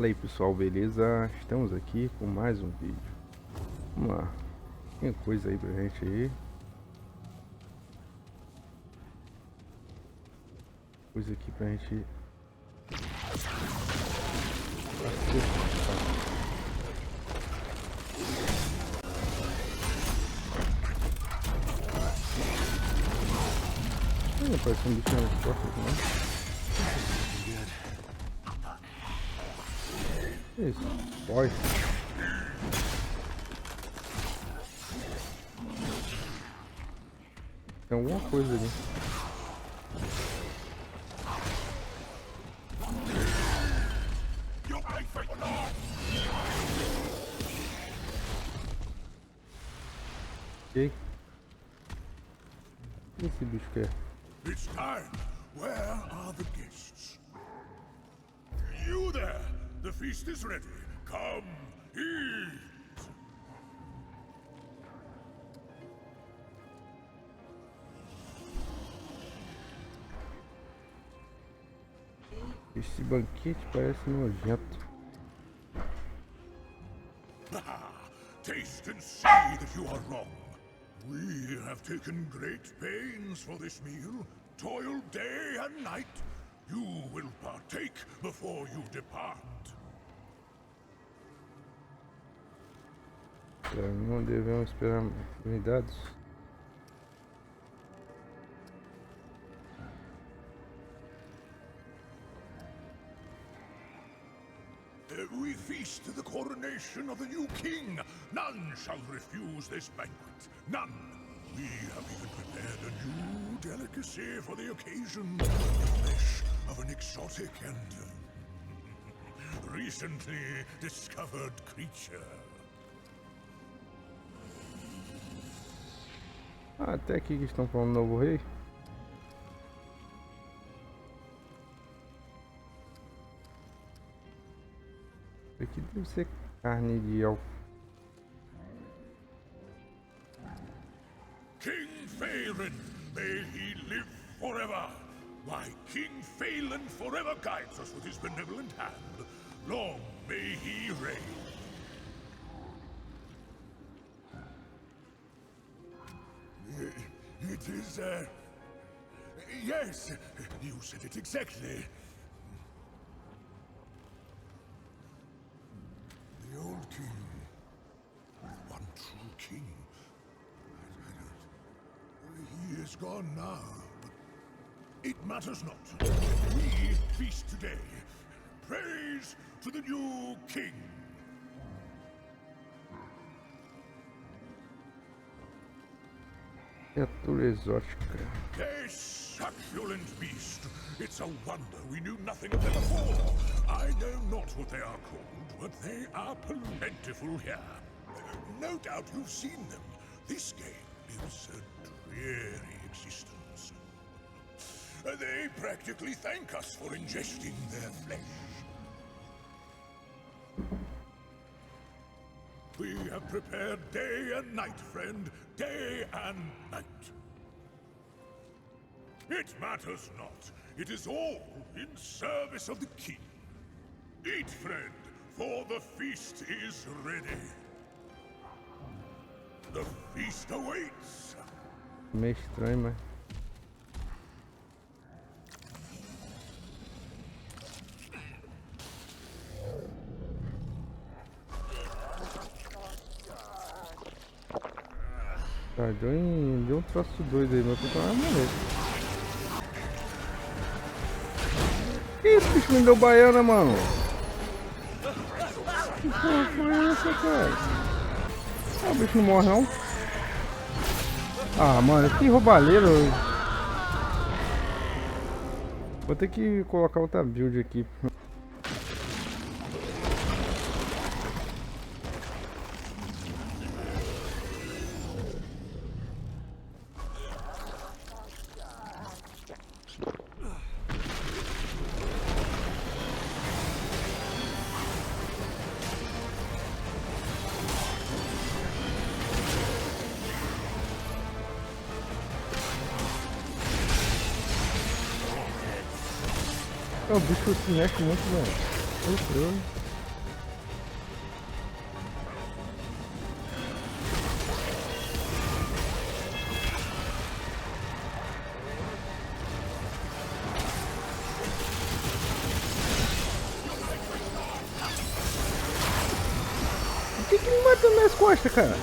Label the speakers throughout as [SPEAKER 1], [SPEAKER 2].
[SPEAKER 1] Fala aí pessoal, beleza? Estamos aqui com mais um vídeo. Vamos lá. Tem coisa aí pra gente aí. Coisa aqui pra gente. Parece um bicho mais forte aqui, né? Que isso? Boy. Tem alguma coisa ali. Ok. O que esse bicho quer?
[SPEAKER 2] It's time. Where are the guests? You there! The feast is ready. Come, eat!
[SPEAKER 1] Esse banquete parece nojento.
[SPEAKER 2] Taste and see that you are wrong. We have taken great pains for this meal, toiled day and night. You will partake before you depart.
[SPEAKER 1] Não devemos esperar unidades.
[SPEAKER 2] We feast to the coronation of the new king. None shall refuse this banquet. None. We have even prepared a new delicacy for the occasion. The flesh of an exotic and recently discovered creature.
[SPEAKER 1] Até aqui que estão falando novo rei. Aqui deve ser carne de elfo.
[SPEAKER 2] King Phelan, may he live forever. Why, King Phelan forever guides us with his benevolent hand. Long may he reign. It is, yes, you said it exactly. The old king, one true king. He is gone now, but it matters not. We feast today. Praise to the new king.
[SPEAKER 1] Criatura exótica.
[SPEAKER 2] A succulent beast. It's a wonder we knew nothing of them before. I know not what they are called, but they are plentiful here. No doubt you've seen them. This game lives a dreary existence. They practically thank us for ingesting their flesh. We have prepared day and night, friend. Day and night. It matters not. It is all in service of the king. Eat, friend, for the feast is ready. The feast awaits.
[SPEAKER 1] Meio estranho, mas... Tá, deu um troço doido aí, mas eu tô com uma maleta. Que isso, bicho me deu baiana, mano? Que porra foi essa, cara? Ah, o bicho não morre, não? Ah, mano, que roubalheiro. Vou ter que colocar outra build aqui. O bicho se mexe muito, velho. que me matando nas costas, cara?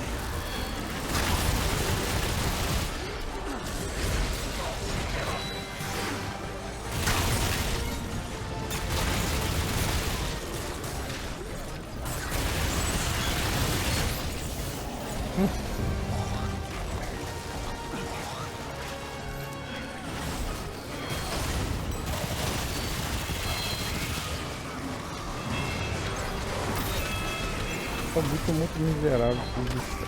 [SPEAKER 1] Muito miserável esse bicho.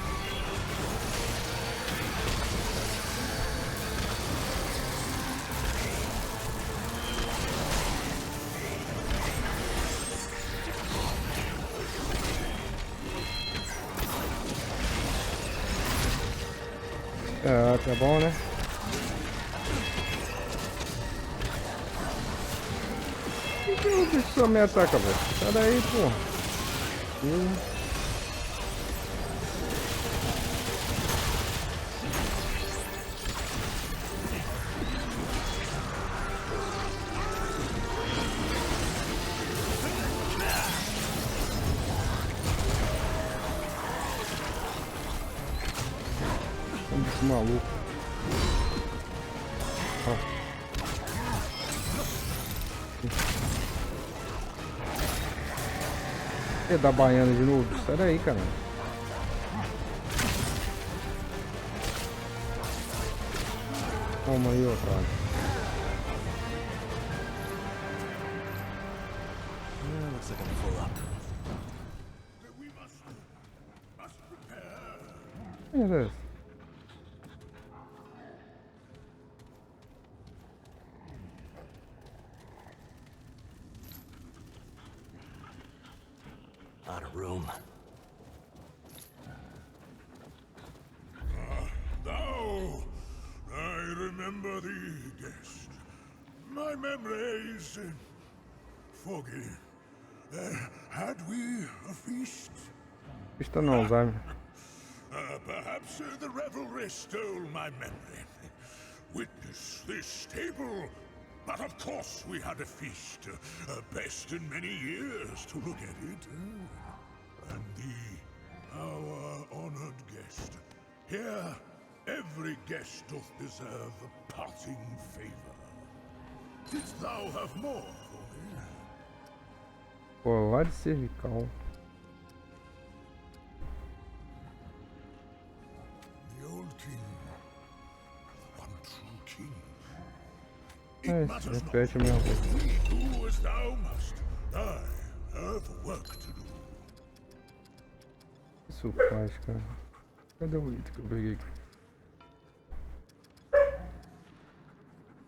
[SPEAKER 1] Ah, tá bom, né? Por que o bicho só me ataca, velho? Sai daí, pô. Esse maluco. É da baiana de novo? Sai daí, cara. Toma aí, otário.
[SPEAKER 3] Looks like I'm full up.
[SPEAKER 2] We must prepare.
[SPEAKER 1] É,
[SPEAKER 3] Out of room.
[SPEAKER 2] Thou, I remember thee, guest. My memory is foggy. Had we a feast?
[SPEAKER 1] está no Alzheimer.
[SPEAKER 2] Perhaps the revelry stole my memory. Witness this table. But of course we had a feast. Best in many years to look at it. And thee, our honored guest. Here, every guest doth deserve a parting favor. Didst thou have more for me?
[SPEAKER 1] Colar de Cervical.
[SPEAKER 2] The old king. One true king.
[SPEAKER 1] É, repete a mesma coisa.
[SPEAKER 2] We do as thou must. I have work to do.
[SPEAKER 1] Isso faz, cara. Cadê o item que eu peguei aqui?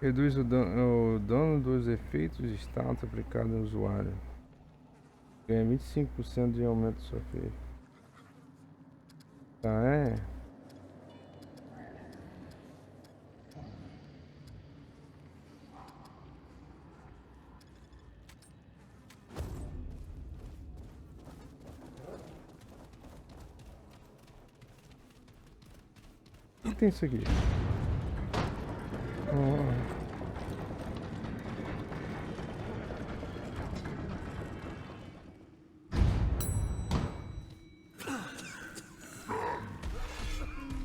[SPEAKER 1] Reduz o dano dos efeitos de status aplicados no usuário. Ganha 25% de aumento de sua fé. Tá, é? O que tem isso aqui?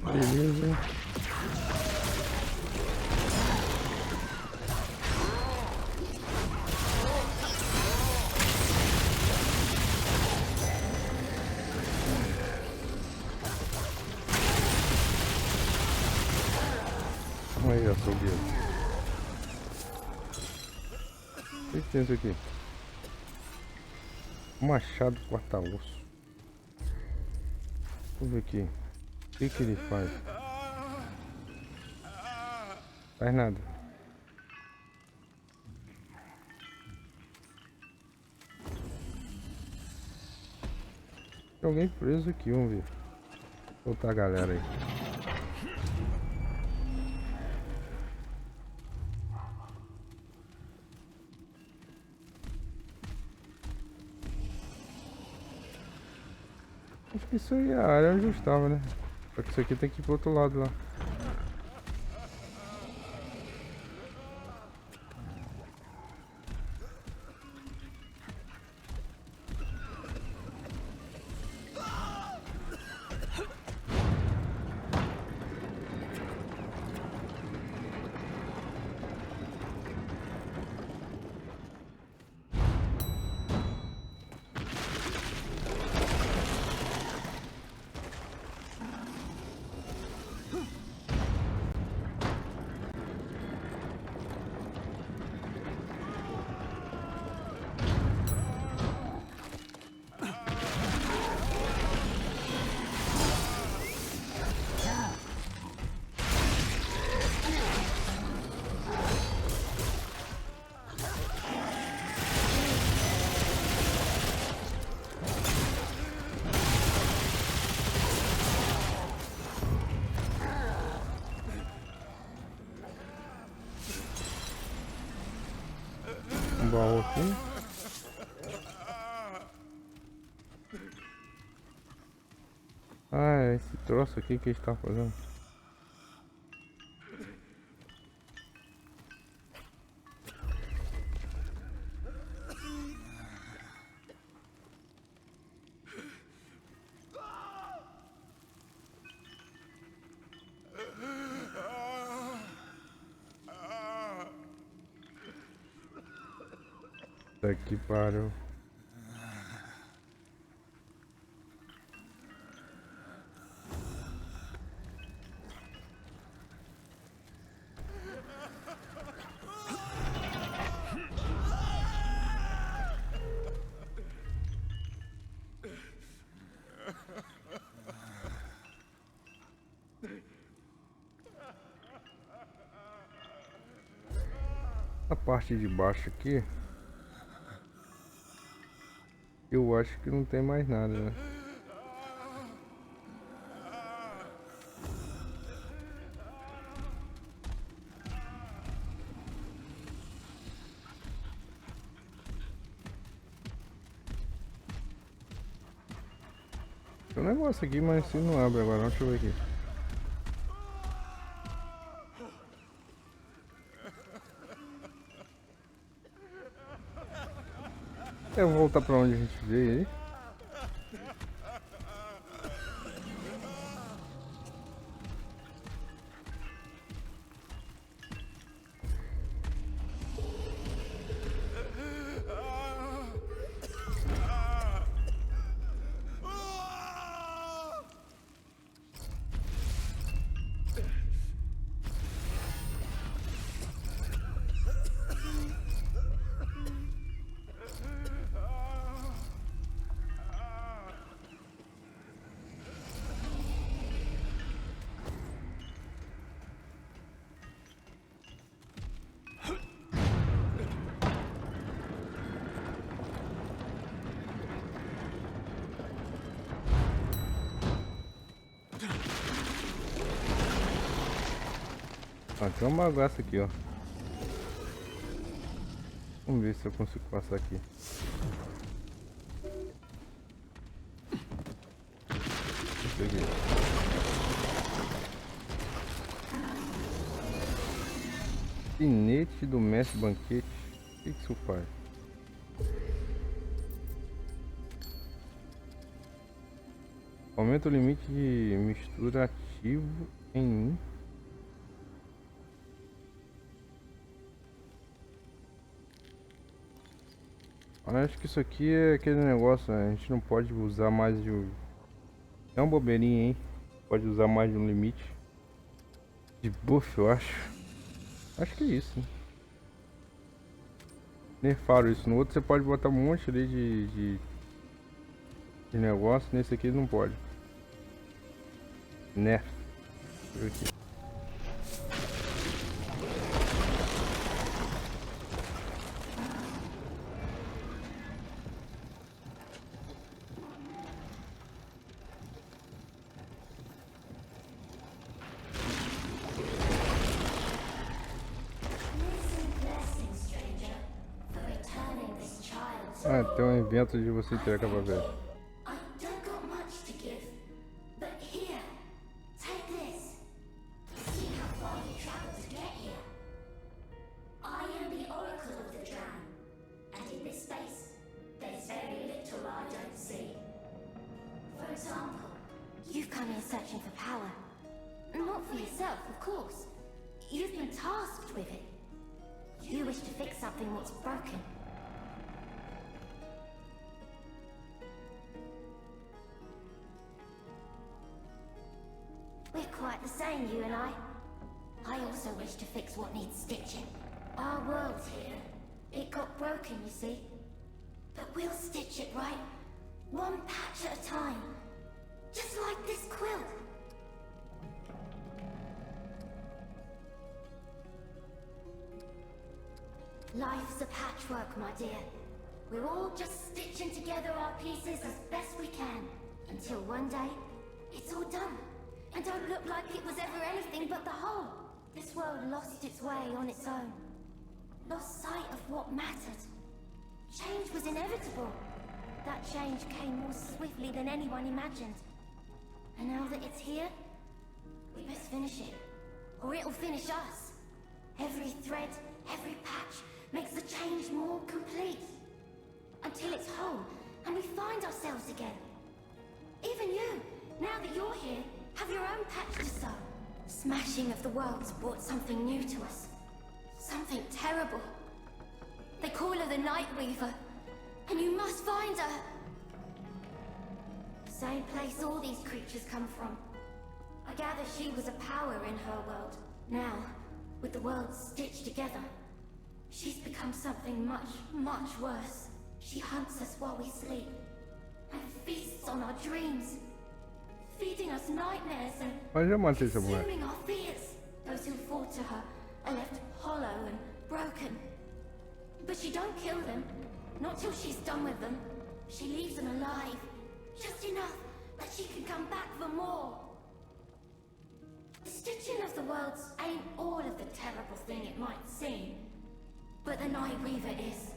[SPEAKER 1] Beleza. Aí, açougueiro. O que tem isso aqui? Machado corta-osso. Vamos ver aqui. O que ele faz? Faz nada. Tem alguém preso aqui, vamos ver. Vou soltar a galera aí. Acho que isso aí é a área onde eu estava, né? Só que isso aqui tem que ir pro outro lado lá. Ah, é esse troço aqui que a gente tá fazendo. Puta que pariu. A parte de baixo aqui, eu acho que não tem mais nada, né? Tem um negócio aqui, mas se não abre agora, não, deixa eu ver aqui. Eu vou voltar pra onde a gente veio aí. Ah, tem uma bagaça aqui, ó. Vamos ver se eu consigo passar aqui. Deixa eu ver. Sinete do Mestre Banquete. O que isso faz? Aumenta o limite de mistura ativo em 1. Acho que isso aqui é aquele negócio, né? A gente não pode usar mais de um... É uma bobeirinha, hein? Pode usar mais de um limite de buff, eu acho. Acho que é isso, né? Nerfaram isso. No outro você pode botar um monte ali de negócio. Nesse aqui não pode. Nerf. Deixa eu ver aqui. Ah, tem um evento de você entregar pra ver.
[SPEAKER 4] I don't got much to give, but here, take this. See how far you traveled to get here. I am the Oracle of the Drown, and in this space, there's very little I don't see. For example, you've come here searching for power. Not for yourself, of course. You've been tasked with it. You wish to fix something that's broken. We're quite the same, you and I. I also wish to fix what needs stitching. Our world's here. It got broken, you see. But we'll stitch it right. One patch at a time. Just like this quilt. Life's a patchwork, my dear. We're all just stitching together our pieces as best we can. Until one day, it's all done. And don't look like it was ever anything but the whole. This world lost its way on its own. Lost sight of what mattered. Change was inevitable. That change came more swiftly than anyone imagined. And now that it's here, we best finish it, or it'll finish us. Every thread, every patch makes the change more complete. Until it's whole, and we find ourselves again. Even you, now that you're here, have your own patch to sew. Smashing of the worlds brought something new to us. Something terrible. They call her the Night Weaver, and you must find her. Same place all these creatures come from. I gather she was a power in her world. Now, with the worlds stitched together, she's become something much, much worse. She hunts us while we sleep, and feasts on our dreams, feeding us nightmares and
[SPEAKER 1] Mas já matei essa mulher.
[SPEAKER 4] consuming our fears. Those who fall to her are left hollow and broken. But she don't kill them, not till she's done with them. She leaves them alive, just enough that she can come back for more. The stitching of the worlds ain't all of the terrible thing it might seem, but the Night Weaver is.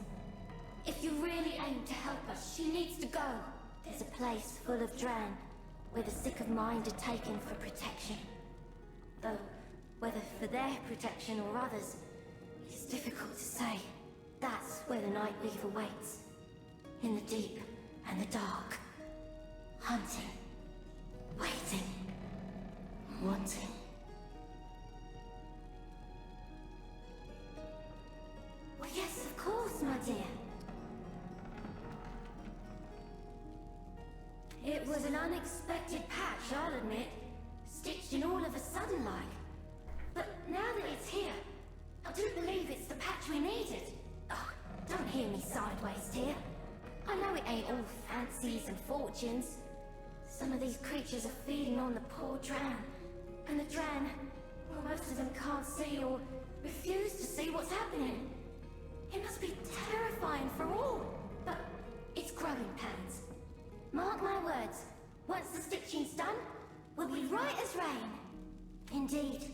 [SPEAKER 4] If you really aim to help us, she needs to go. There's a place full of Dran, where the sick of mind are taken for protection. Though, whether for their protection or others, it's difficult to say. That's where the Night Weaver waits. In the deep and the dark. Hunting. Waiting. Wanting. Well, yes, of course, my dear. It was an unexpected patch, I'll admit. Stitched in all of a sudden like. But now that it's here, I do believe it's the patch we needed. Oh, don't hear me sideways, dear. I know it ain't all fancies and fortunes. Some of these creatures are feeding on the poor Dran. And the Dran, well, most of them can't see or refuse to see what's happening. It must be terrifying for all. But it's growing pains. Mark my words, once the stitching's done, we'll be right as rain. Indeed.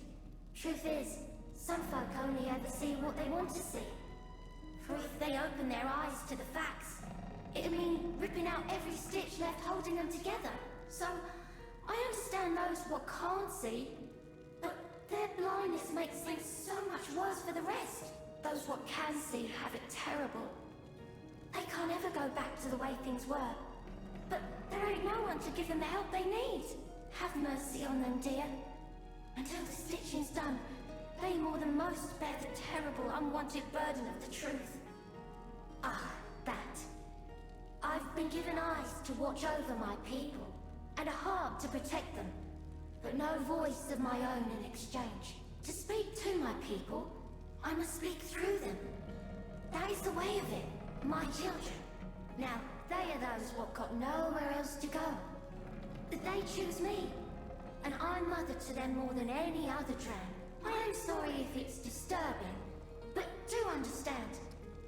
[SPEAKER 4] Truth is, some folk only ever see what they want to see. For if they open their eyes to the facts, it'll mean ripping out every stitch left holding them together. So, I understand those what can't see, but their blindness makes things so much worse for the rest. Those what can see have it terrible. They can't ever go back to the way things were. But there ain't no one to give them the help they need. Have mercy on them, dear. Until the stitching's done, they more than most bear the terrible, unwanted burden of the truth. Ah, that. I've been given eyes to watch over my people, and a heart to protect them, but no voice of my own in exchange. To speak to my people, I must speak through them. That is the way of it, my children. Now, they are those what got nowhere else to go. But they choose me, and I'm mother to them more than any other Dran. I am sorry if it's disturbing, but do understand,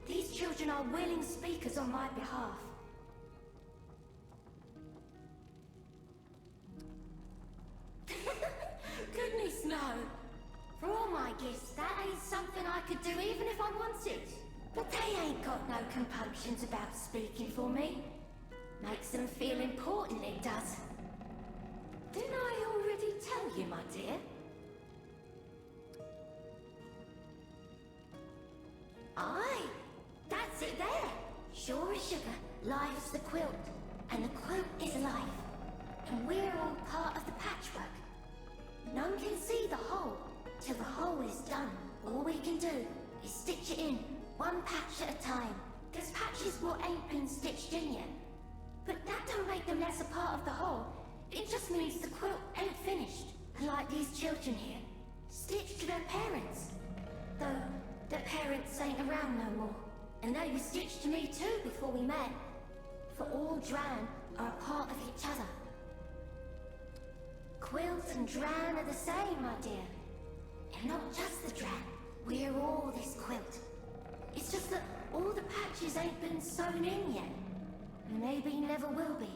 [SPEAKER 4] these children are willing speakers on my behalf. Goodness no! For all my gifts, that ain't something I could do even if I wanted. But they ain't got no compunctions about speaking for me. Makes them feel important, it does. Didn't I already tell you, my dear? Aye, that's it there. Sure as sugar, life's the quilt, and the quilt is life. And we're all part of the patchwork. None can see the whole, till the whole is done. All we can do is stitch it in, one patch at a time. There's patches what ain't been stitched in yet. But that don't make them less a part of the whole. It just means the quilt ain't finished. And like these children here, stitched to their parents. Though their parents ain't around no more. And they were stitched to me too before we met. For all Dran are a part of each other. Quilt and Dran are the same, my dear. And not just the Dran. We're all this quilt. It's just that all the patches ain't been sewn in yet. And maybe never will be.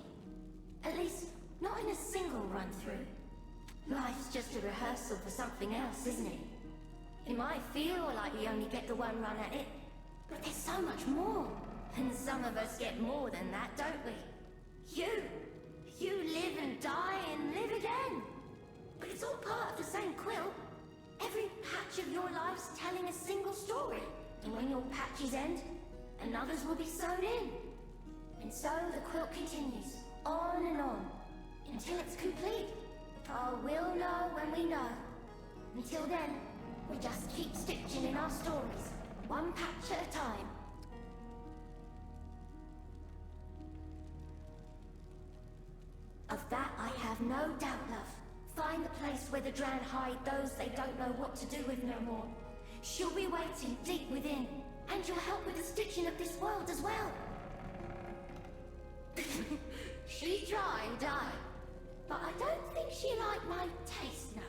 [SPEAKER 4] At least, not in a single run-through. Life's just a rehearsal for something else, isn't it? It might feel like we only get the one run at it, but there's so much more. And some of us get more than that, don't we? You live and die and live again. when your patches end, and others will be sewn in. And so the quilt continues, on and on, until it's complete. Oh, we'll know when we know. Until then, we just keep stitching in our stories, one patch at a time. Of that I have no doubt, love. Find the place where the Dran hide those they don't know what to do with no more. She'll be waiting deep within, and you'll help with the stitching of this world as well. She tried, but I don't think she liked my taste now.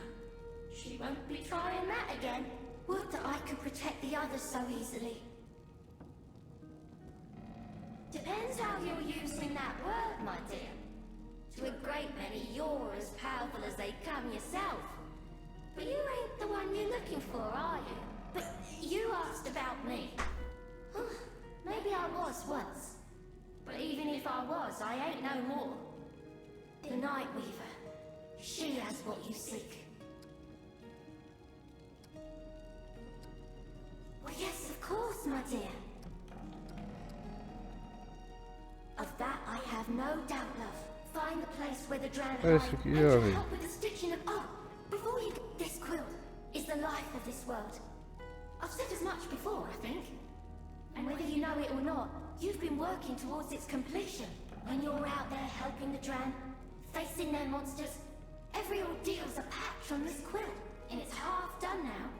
[SPEAKER 4] She won't be trying that again. Would that I could protect the others so easily. Depends how you're using that word, my dear. To a great many, you're as powerful as they come yourself. But you ain't the one you're looking for, are you? But you asked about me. Maybe I was once. But even if I was, I ain't no more. The Night Weaver. She has what you seek. Well, yes, of course, my dear. Of that I have no doubt, love. Find the place where the Dran hide, and you'll help with the stitching of... Oh, before you... This quilt is the life of this world. I've said as much before, I think. And whether you know it or not, you've been working towards its completion. When you're out there helping the Dran, facing their monsters, every ordeal's a patch on this quilt, and it's half done now.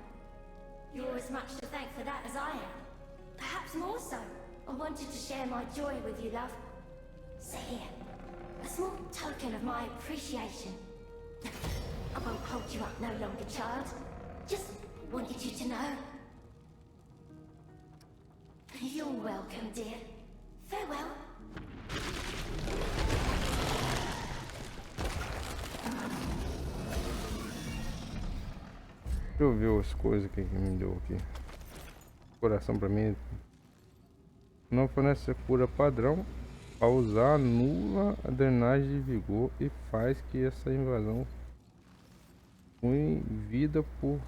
[SPEAKER 4] You're as much to thank for that as I am. Perhaps more so. I wanted to share my joy with you, love. So here, a small token of my appreciation. I won't hold you up no longer, child. Just wanted you to know. You're welcome, dear. Farewell.
[SPEAKER 1] Deixa eu ver as coisas que me deu aqui. Coração pra mim. Não fornece cura padrão. Ao usar, anula a drenagem de vigor e faz que essa invasão fue vida por...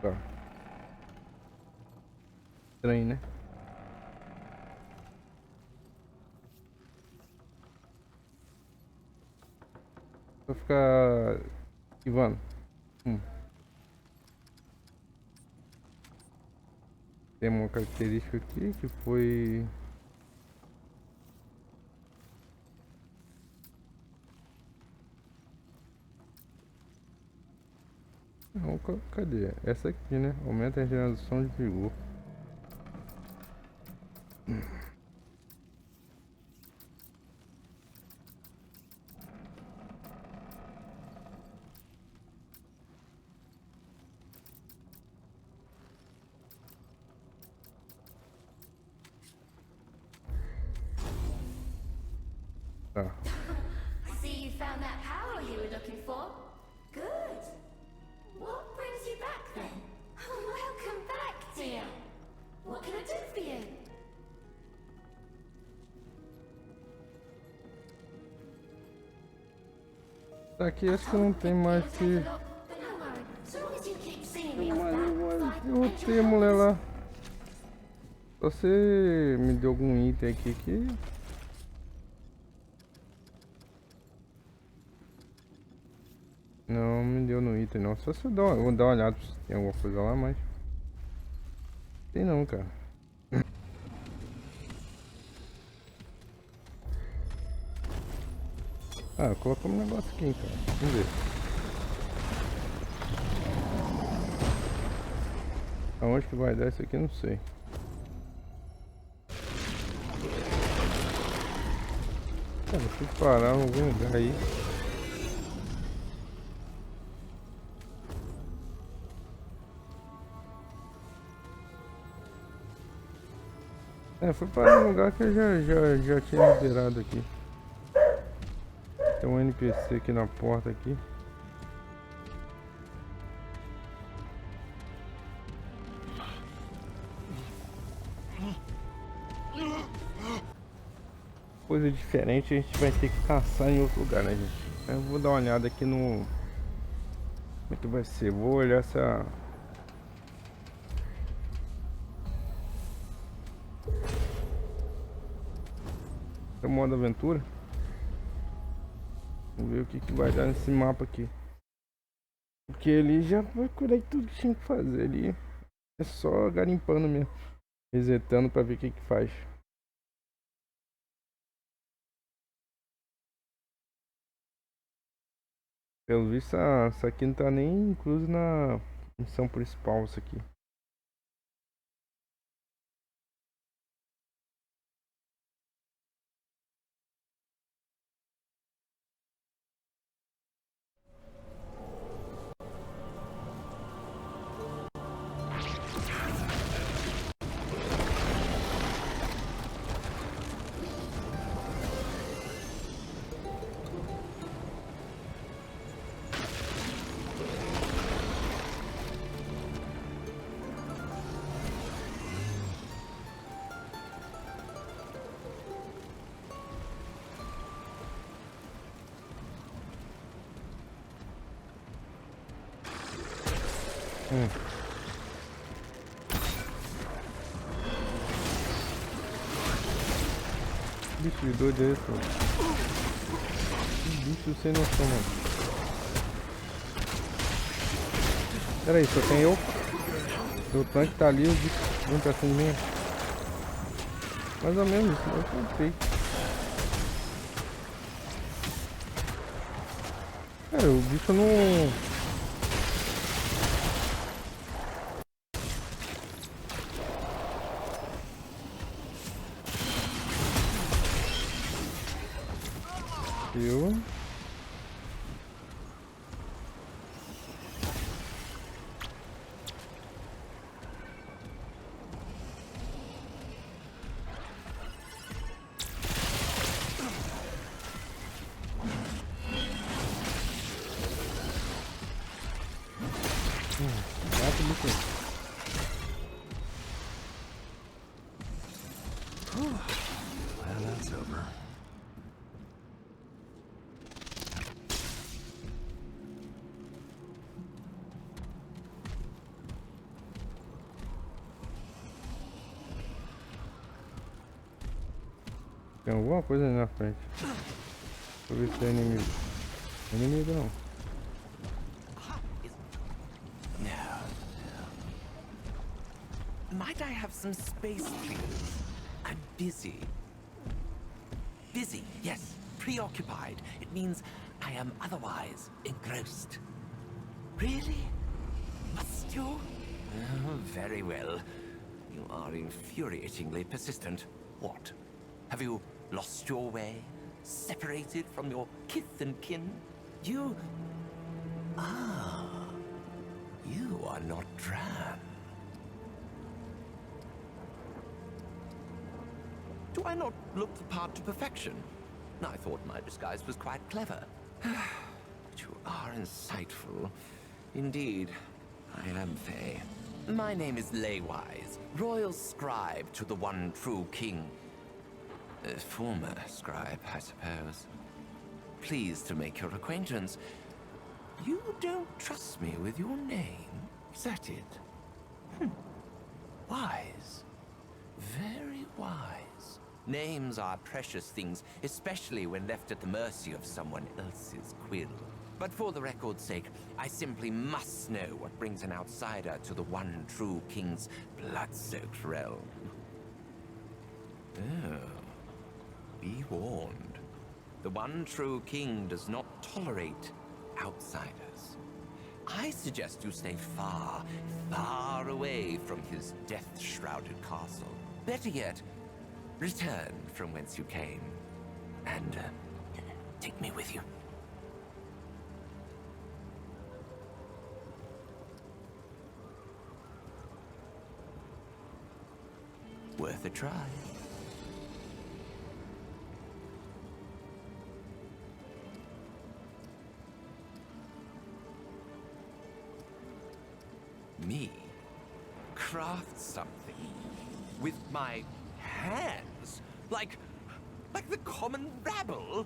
[SPEAKER 1] Tá. Estranho, né? Vou ficar esquivando. Tem uma característica aqui que foi... Não, cadê? Essa aqui, né? Aumenta a regeneração de vigor. Tá.
[SPEAKER 4] I see you found that power you were looking for. Good. What brings you back then? Oh, welcome back, dear. What can I do for you?
[SPEAKER 1] Aqui acho que não tem mais que...
[SPEAKER 4] But no worry, so long as you keep seeing me off that,
[SPEAKER 1] Eu tenho mulher lá. Só você me deu algum item aqui que... Não me deu no item não. Só se eu vou dar uma olhada se tem alguma coisa lá, mas... Tem não, cara. Ah, colocamos um negócio aqui, cara. Vamos ver. Aonde que vai dar isso aqui, não sei. Cara, eu fui parar em algum lugar aí. Fui parar num lugar que eu já tinha liberado aqui. Tem um NPC aqui na porta aqui. Coisa diferente a gente vai ter que caçar em outro lugar, né, gente? Eu vou dar uma olhada aqui no... Como é que vai ser? Vou olhar essa... o modo aventura. Vamos ver o que vai dar nesse mapa aqui. Porque ele já procurei tudo que tinha que fazer ali. É só garimpando mesmo. Resetando pra ver o que faz. Pelo visto, essa aqui não tá nem incluso na missão principal, isso aqui. Bicho de doido é esse, mano? Que bicho sem noção, mano. Pera aí, só tem eu? O tanque tá ali, o bicho vem pra cima de mim. Mais ou menos isso, eu comprei. Cara, o bicho não... Eu... Mata o bicho.
[SPEAKER 3] Well, that's over.
[SPEAKER 1] Tem alguma coisa ali na frente. Deixa eu ver se é inimigo. Inimigo não.
[SPEAKER 5] Might I have some space, please? I'm busy. Busy, yes. Preoccupied. It means I am otherwise engrossed. Really? Must you? Oh, very well. You are infuriatingly persistent. What? Have you lost your way? Separated from your kith and kin? You... Ah. You are not Dran. Do I not look the part to perfection? I thought my disguise was quite clever. But you are insightful. Indeed, I am Faye. My name is Laywise, royal scribe to the one true king. Former scribe, I suppose. Pleased to make your acquaintance. You don't trust me with your name, is that it? Wise. Very wise. Names are precious things, especially when left at the mercy of someone else's quill. But for the record's sake, I simply must know what brings an outsider to the one true king's blood-soaked realm. Oh. Be warned. The one true king does not tolerate outsiders. I suggest you stay far, far away from his death-shrouded castle. Better yet, return from whence you came, and take me with you. Worth a try. Me? Craft something with my hands? Like the common rabble?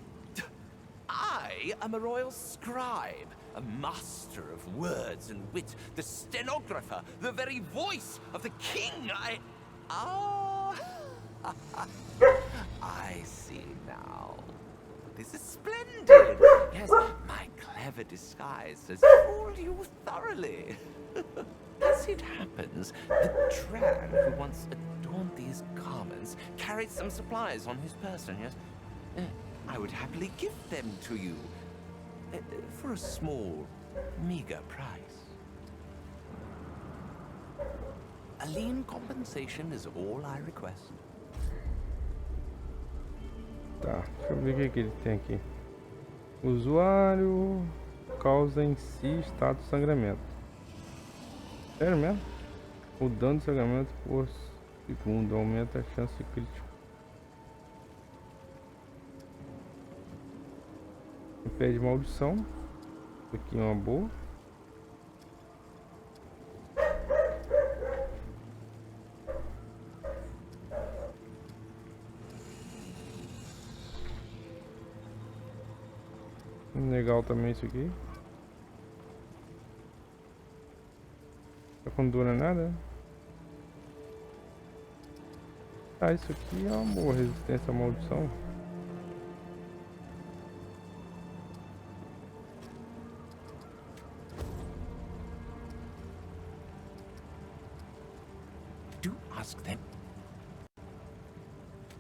[SPEAKER 5] I am a royal scribe, a master of words and wit, the stenographer, the very voice of the king. Oh, I see now. This is splendid. Yes, my clever disguise has fooled you thoroughly. As it happens, the Dran who once adorned these garments carried some supplies on his person, yes? I would happily give them to you. For a small, meager price. A lean compensation is all I request.
[SPEAKER 1] Tá, deixa eu ver o que ele tem aqui. Usuário causa em si estado de sangramento. Sério mesmo? O dano de sangramento por segundo aumenta a chance crítica. Impede maldição. Isso aqui é uma boa. Legal também isso aqui. Não dura nada, né? Ah, isso aqui é uma boa resistência à maldição.
[SPEAKER 5] Do ask them.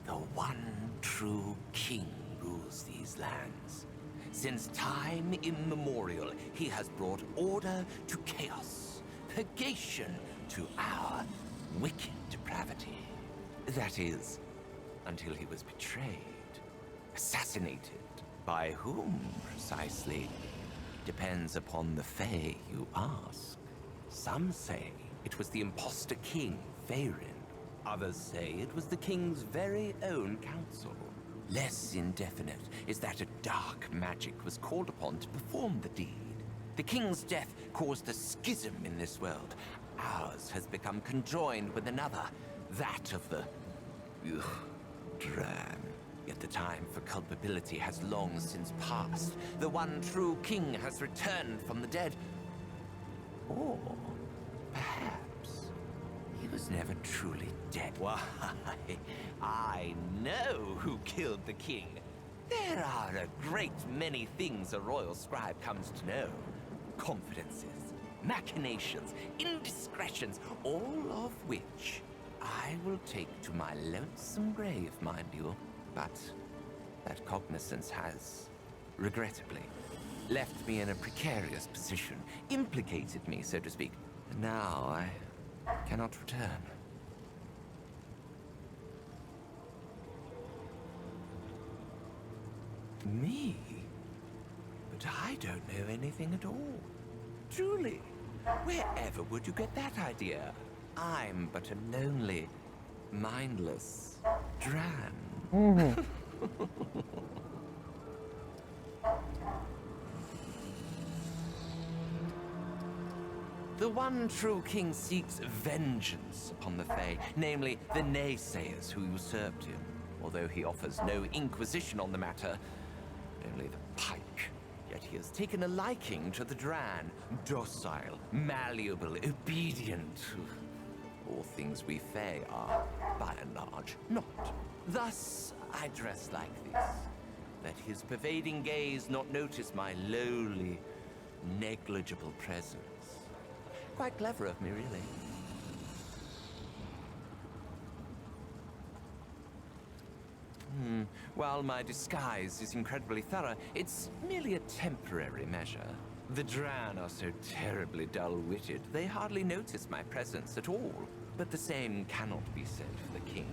[SPEAKER 5] The one true king rules these lands. Since time immemorial, he has brought order to chaos, purgation to our wicked depravity. That is, until he was betrayed, assassinated. By whom, precisely, depends upon the Fae you ask. Some say it was the imposter king, Faerun. Others say it was the king's very own council. Less indefinite is that a dark magic was called upon to perform the deed. The king's death caused a schism in this world. Ours has become conjoined with another, that of the Dran. Yet the time for culpability has long since passed. The one true king has returned from the dead. Or perhaps he was never truly dead. Why, I know who killed the king. There are a great many things a royal scribe comes to know. Confidences, machinations, indiscretions, all of which I will take to my lonesome grave, mind you. But that cognizance has, regrettably, left me in a precarious position, implicated me, so to speak. And now I cannot return. Me? But I don't know anything at all. Truly, wherever would you get that idea? I'm but a lonely, mindless Dran. The one true king seeks vengeance upon the Fae, namely the naysayers who usurped him. Although he offers no inquisition on the matter, only the pike. Yet he has taken a liking to the Dran, docile, malleable, obedient. All things we Fae are, by and large, not. Thus, I dress like this. Let his pervading gaze not notice my lowly, negligible presence. Quite clever of me, really. While my disguise is incredibly thorough, it's merely a temporary measure. The Dran are so terribly dull-witted, they hardly notice my presence at all. But the same cannot be said for the king.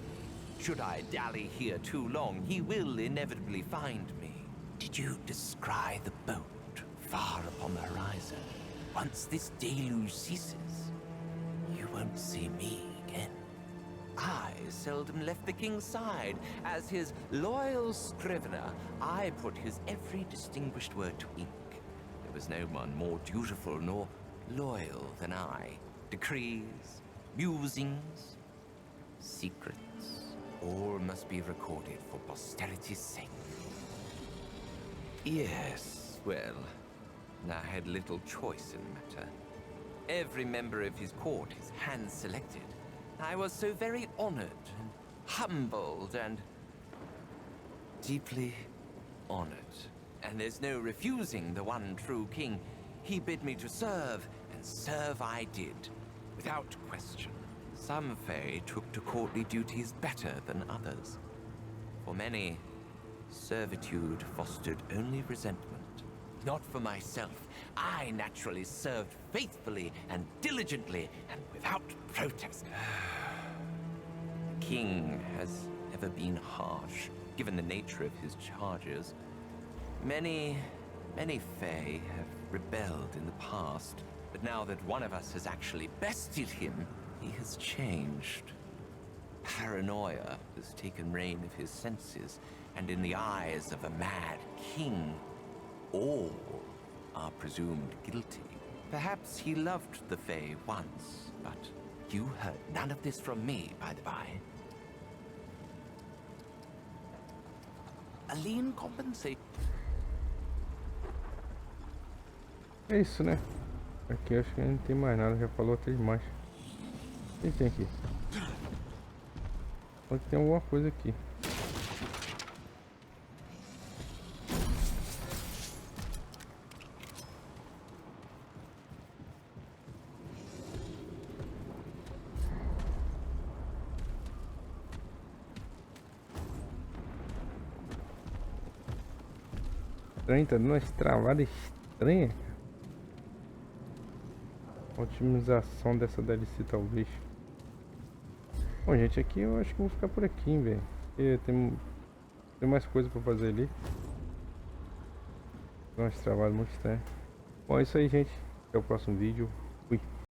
[SPEAKER 5] Should I dally here too long, he will inevitably find me. Did you descry the boat far upon the horizon? Once this deluge ceases, you won't see me again. I seldom left the king's side. As his loyal scrivener, I put his every distinguished word to ink. There was no one more dutiful nor loyal than I. Decrees, musings, secrets, all must be recorded for posterity's sake. Yes, well, I had little choice in the matter. Every member of his court is hand-selected. I was so very honored and humbled and Deeply honored. And there's no refusing the one true king. He bid me to serve, and serve I did, without question. Some Fae took to courtly duties better than others. For many, servitude fostered only resentment. Not for myself. I naturally served faithfully and diligently and without protest. The king has never been harsh, given the nature of his charges. Many Fae have rebelled in the past, but now that one of us has actually bested him, he has changed. Paranoia has taken reign of his senses, and in the eyes of a mad king, all are presumed guilty. Perhaps he loved the Fae once, but you heard none of this from me, by the by. A lean compensation.
[SPEAKER 1] É isso, né? Aqui acho que não tem mais nada, já falou até demais. O que tem aqui? Pode ter alguma coisa aqui. Estranho, tá dando umas travadas estranhas. Otimização dessa DLC talvez. Bom, gente, aqui eu acho que vou ficar por aqui, velho. Tem mais coisa pra fazer ali. Tem umas travadas muito estranhas. Bom, é isso aí, gente. Até o próximo vídeo.